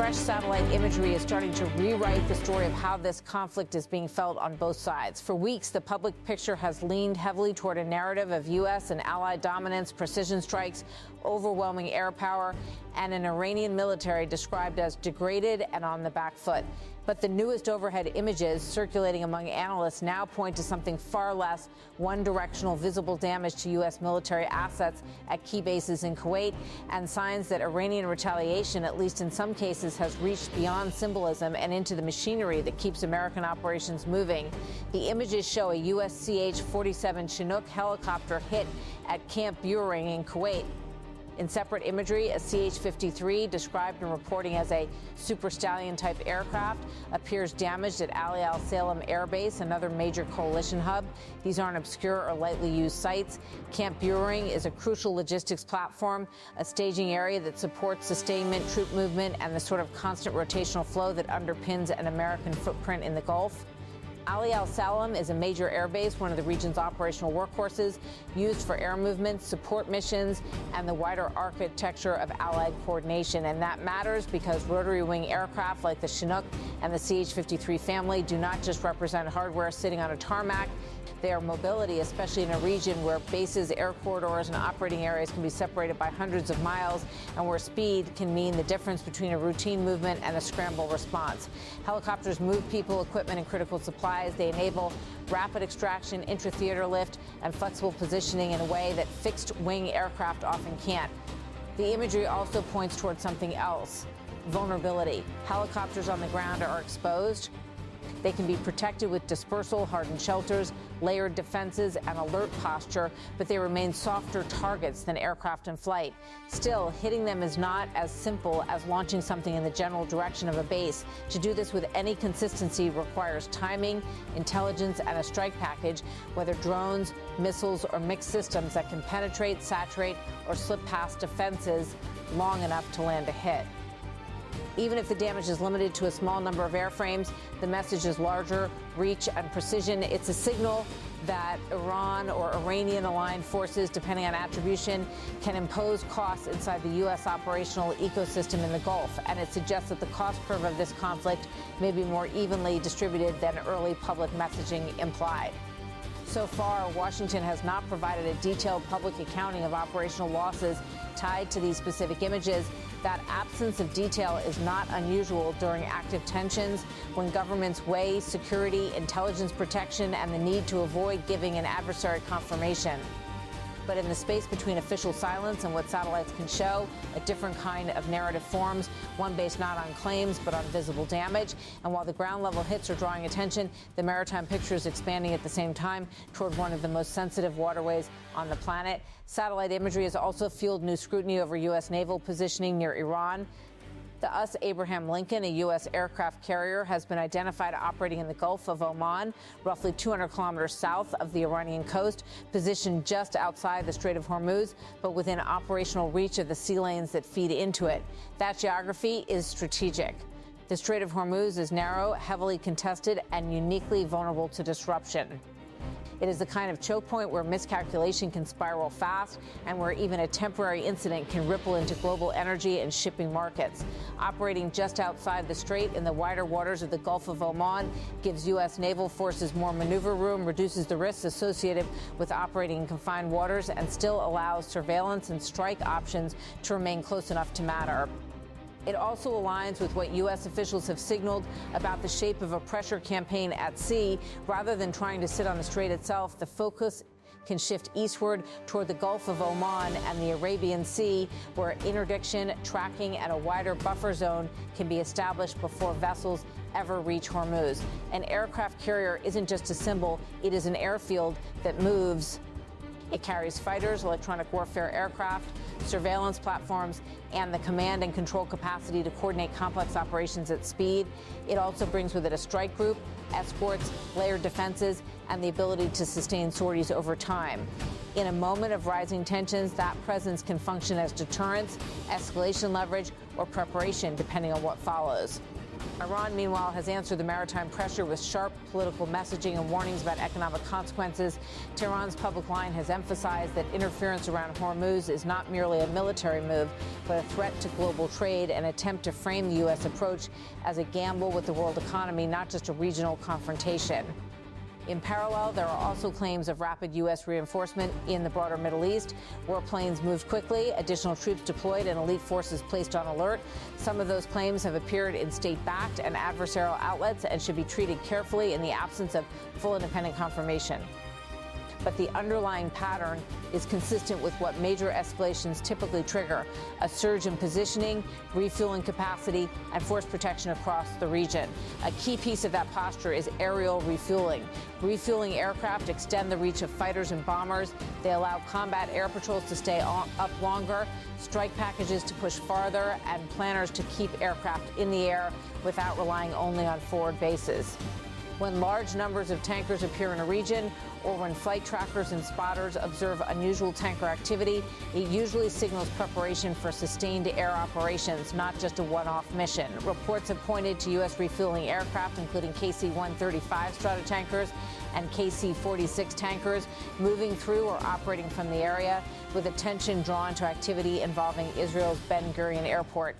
fresh satellite imagery is starting to rewrite the story of how this conflict is being felt on both sides. For weeks, the public picture has leaned heavily toward a narrative of U.S. and allied dominance, precision strikes, overwhelming air power, and an Iranian military described as degraded and on the back foot. But the newest overhead images circulating among analysts now point to something far less: one-directional visible damage to U.S. military assets at key bases in Kuwait, and signs that Iranian retaliation, at least in some cases, has reached beyond symbolism and into the machinery that keeps American operations moving. The images show a U.S. CH-47 Chinook helicopter hit at Camp Buehring in Kuwait. In separate imagery, a CH-53, described in reporting as a Super Stallion-type aircraft, appears damaged at Salem Air Base, another major coalition hub. These aren't obscure or lightly used sites. Camp Buehring is a crucial logistics platform, a staging area that supports sustainment, troop movement, and the sort of constant rotational flow that underpins an American footprint in the Gulf. Salem is a major airbase, one of the region's operational workhorses, used for air movements, support missions, and the wider architecture of allied coordination. And that matters because rotary wing aircraft like the Chinook and the CH-53 family do not just represent hardware sitting on a tarmac. They are mobility, especially in a region where bases, air corridors, and operating areas can be separated by hundreds of miles, and where speed can mean the difference between a routine movement and a scramble response. Helicopters move people, equipment, and critical supplies. They enable rapid extraction, intra-theater lift, and flexible positioning in a way that fixed-wing aircraft often can't. The imagery also points toward something else: vulnerability. Helicopters on the ground are exposed. They can be protected with dispersal, hardened shelters, layered defenses, and alert posture, but they remain softer targets than aircraft in flight. Still, hitting them is not as simple as launching something in the general direction of a base. To do this with any consistency requires timing, intelligence, and a strike package, whether drones, missiles, or mixed systems that can penetrate, saturate, or slip past defenses long enough to land a hit. Even if the damage is limited to a small number of airframes, the message is larger: reach and precision. It's a signal that Iran or Iranian-aligned forces, depending on attribution, can impose costs inside the U.S. operational ecosystem in the Gulf. And it suggests that the cost curve of this conflict may be more evenly distributed than early public messaging implied. So far, Washington has not provided a detailed public accounting of operational losses tied to these specific images. That absence of detail is not unusual during active tensions, when governments weigh security, intelligence protection, and the need to avoid giving an adversary confirmation. But in the space between official silence and what satellites can show, a different kind of narrative forms, one based not on claims but on visible damage. And while the ground-level hits are drawing attention, the maritime picture is expanding at the same time toward one of the most sensitive waterways on the planet. Satellite imagery has also fueled new scrutiny over U.S. naval positioning near Iran. The USS Abraham Lincoln, a U.S. aircraft carrier, has been identified operating in the Gulf of Oman, roughly 200 kilometers south of the Iranian coast, positioned just outside the Strait of Hormuz, but within operational reach of the sea lanes that feed into it. That geography is strategic. The Strait of Hormuz is narrow, heavily contested, and uniquely vulnerable to disruption. It is the kind of choke point where miscalculation can spiral fast and where even a temporary incident can ripple into global energy and shipping markets. Operating just outside the strait in the wider waters of the Gulf of Oman gives U.S. naval forces more maneuver room, reduces the risks associated with operating in confined waters, and still allows surveillance and strike options to remain close enough to matter. It also aligns with what U.S. officials have signaled about the shape of a pressure campaign at sea. Rather than trying to sit on the strait itself, the focus can shift eastward toward the Gulf of Oman and the Arabian Sea, where interdiction, tracking, and a wider buffer zone can be established before vessels ever reach Hormuz. An aircraft carrier isn't just a symbol, it is an airfield that moves. It carries fighters, electronic warfare aircraft, surveillance platforms, and the command and control capacity to coordinate complex operations at speed. It also brings with it a strike group, escorts, layered defenses, and the ability to sustain sorties over time. In a moment of rising tensions, that presence can function as deterrence, escalation leverage, or preparation, depending on what follows. Iran, meanwhile, has answered the maritime pressure with sharp political messaging and warnings about economic consequences. Tehran's public line has emphasized that interference around Hormuz is not merely a military move, but a threat to global trade, an attempt to frame the U.S. approach as a gamble with the world economy, not just a regional confrontation. In parallel, there are also claims of rapid U.S. reinforcement in the broader Middle East. Warplanes moved quickly, additional troops deployed, and elite forces placed on alert. Some of those claims have appeared in state-backed and adversarial outlets and should be treated carefully in the absence of full independent confirmation. But the underlying pattern is consistent with what major escalations typically trigger: a surge in positioning, refueling capacity, and force protection across the region. A key piece of that posture is aerial refueling. Refueling aircraft extend the reach of fighters and bombers. They allow combat air patrols to stay up longer, strike packages to push farther, and planners to keep aircraft in the air without relying only on forward bases. When large numbers of tankers appear in a region, or when flight trackers and spotters observe unusual tanker activity, it usually signals preparation for sustained air operations, not just a one-off mission. Reports have pointed to U.S. refueling aircraft, including KC-135 Stratotankers and KC-46 tankers, moving through or operating from the area, with attention drawn to activity involving Israel's Ben Gurion Airport.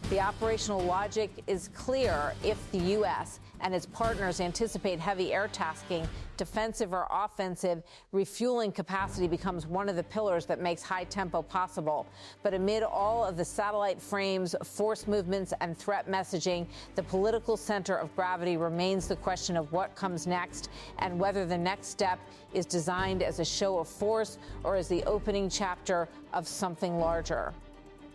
The operational logic is clear. If the U.S. and its partners anticipate heavy air tasking, defensive or offensive, refueling capacity becomes one of the pillars that makes high tempo possible. But amid all of the satellite frames, force movements, and threat messaging, the political center of gravity remains the question of what comes next and whether the next step is designed as a show of force or as the opening chapter of something larger.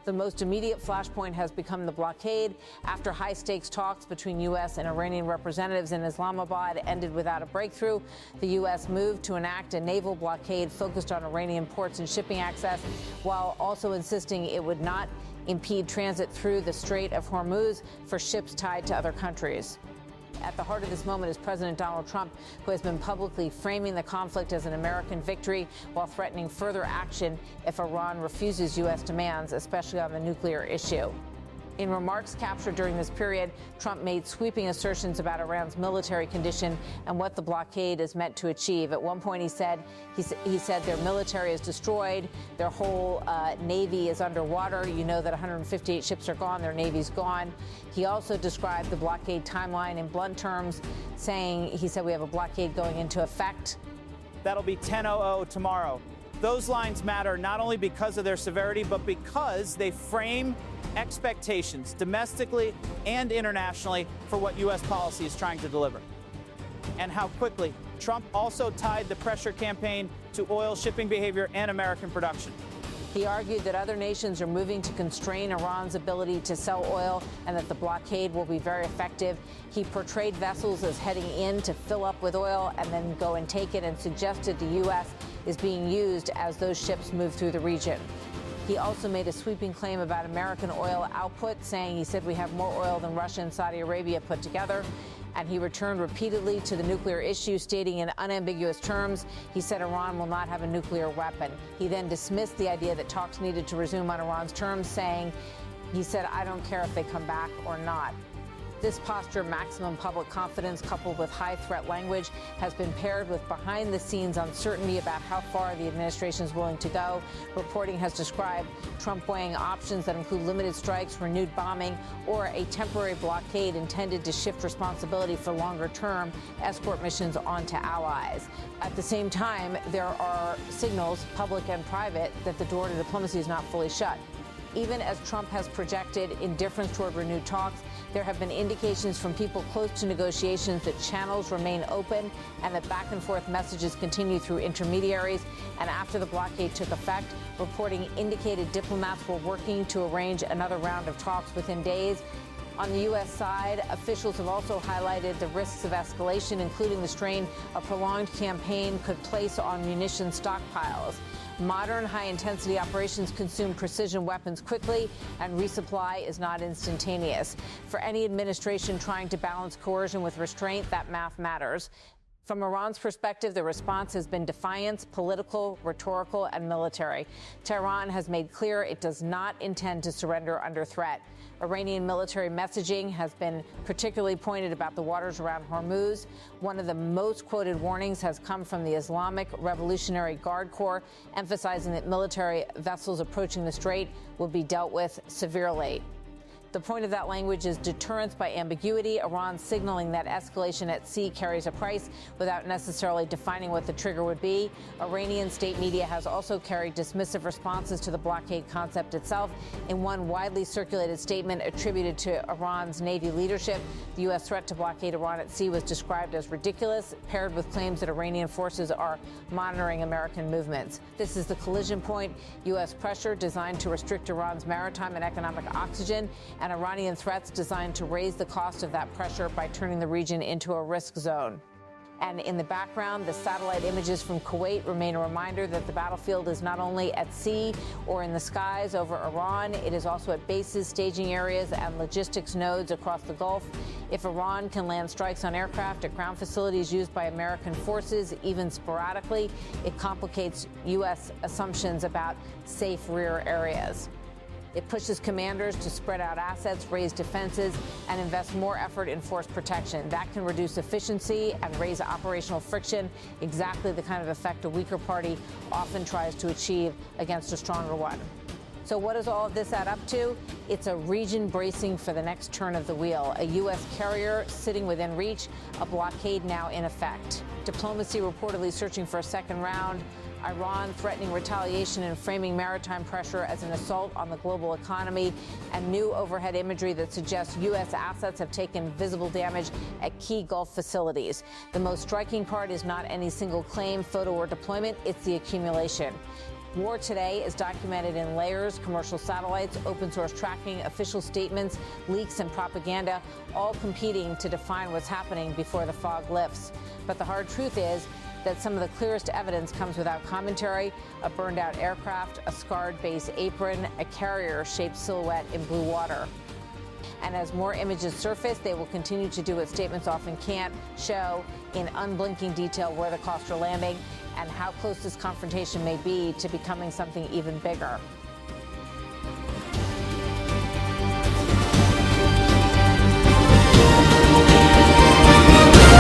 The most immediate flashpoint has become the blockade. After high-stakes talks between U.S. and Iranian representatives in Islamabad ended without a breakthrough, the U.S. moved to enact a naval blockade focused on Iranian ports and shipping access, while also insisting it would not impede transit through the Strait of Hormuz for ships tied to other countries. At the heart of this moment is President Donald Trump, who has been publicly framing the conflict as an American victory while threatening further action if Iran refuses U.S. demands, especially on the nuclear issue. In remarks captured during this period, Trump made sweeping assertions about Iran's military condition and what the blockade is meant to achieve. At one point, he said their military is destroyed, their whole navy is underwater. You know that 158 ships are gone, their navy's gone. He also described the blockade timeline in blunt terms, he said we have a blockade going into effect. That'll be 10:00 tomorrow. Those lines matter not only because of their severity, but because they frame expectations domestically and internationally for what U.S. policy is trying to deliver. And how quickly Trump also tied the pressure campaign to oil shipping behavior and American production. He argued that other nations are moving to constrain Iran's ability to sell oil and that the blockade will be very effective. He portrayed vessels as heading in to fill up with oil and then go and take it, and suggested the U.S. is being used as those ships move through the region. He also made a sweeping claim about American oil output, he said we have more oil than Russia and Saudi Arabia put together. And he returned repeatedly to the nuclear issue, stating in unambiguous terms, he said Iran will not have a nuclear weapon. He then dismissed the idea that talks needed to resume on Iran's terms, he said, I don't care if they come back or not. This posture of maximum public confidence, coupled with high threat language, has been paired with behind-the-scenes uncertainty about how far the administration is willing to go. Reporting has described Trump weighing options that include limited strikes, renewed bombing, or a temporary blockade intended to shift responsibility for longer-term escort missions onto allies. At the same time, there are signals, public and private, that the door to diplomacy is not fully shut. Even as Trump has projected indifference toward renewed talks, there have been indications from people close to negotiations that channels remain open and that back-and-forth messages continue through intermediaries. And after the blockade took effect, reporting indicated diplomats were working to arrange another round of talks within days. On the U.S. side, officials have also highlighted the risks of escalation, including the strain a prolonged campaign could place on munition stockpiles. Modern high-intensity operations consume precision weapons quickly, and resupply is not instantaneous. For any administration trying to balance coercion with restraint, that math matters. From Iran's perspective, the response has been defiance, political, rhetorical, and military. Tehran has made clear it does not intend to surrender under threat. Iranian military messaging has been particularly pointed about the waters around Hormuz. One of the most quoted warnings has come from the Islamic Revolutionary Guard Corps, emphasizing that military vessels approaching the strait will be dealt with severely. The point of that language is deterrence by ambiguity, Iran signaling that escalation at sea carries a price without necessarily defining what the trigger would be. Iranian state media has also carried dismissive responses to the blockade concept itself. In one widely circulated statement attributed to Iran's Navy leadership, the U.S. threat to blockade Iran at sea was described as ridiculous, paired with claims that Iranian forces are monitoring American movements. This is the collision point. U.S. pressure designed to restrict Iran's maritime and economic oxygen, and Iranian threats designed to raise the cost of that pressure by turning the region into a risk zone. And in the background, the satellite images from Kuwait remain a reminder that the battlefield is not only at sea or in the skies over Iran, it is also at bases, staging areas, and logistics nodes across the Gulf. If Iran can land strikes on aircraft at ground facilities used by American forces, even sporadically, it complicates U.S. assumptions about safe rear areas. It pushes commanders to spread out assets, raise defenses, and invest more effort in force protection. That can reduce efficiency and raise operational friction, exactly the kind of effect a weaker party often tries to achieve against a stronger one. So what does all of this add up to? It's a region bracing for the next turn of the wheel, a U.S. carrier sitting within reach, a blockade now in effect. Diplomacy reportedly searching for a second round, Iran threatening retaliation and framing maritime pressure as an assault on the global economy, and new overhead imagery that suggests U.S. assets have taken visible damage at key Gulf facilities. The most striking part is not any single claim, photo, or deployment, it's the accumulation. War today is documented in layers, commercial satellites, open source tracking, official statements, leaks, and propaganda, all competing to define what's happening before the fog lifts. But the hard truth is that some of the clearest evidence comes without commentary: a burned out aircraft, a scarred base apron, a carrier-shaped silhouette in blue water. And as more images surface, they will continue to do what statements often can't: show in unblinking detail where the costs are landing and how close this confrontation may be to becoming something even bigger.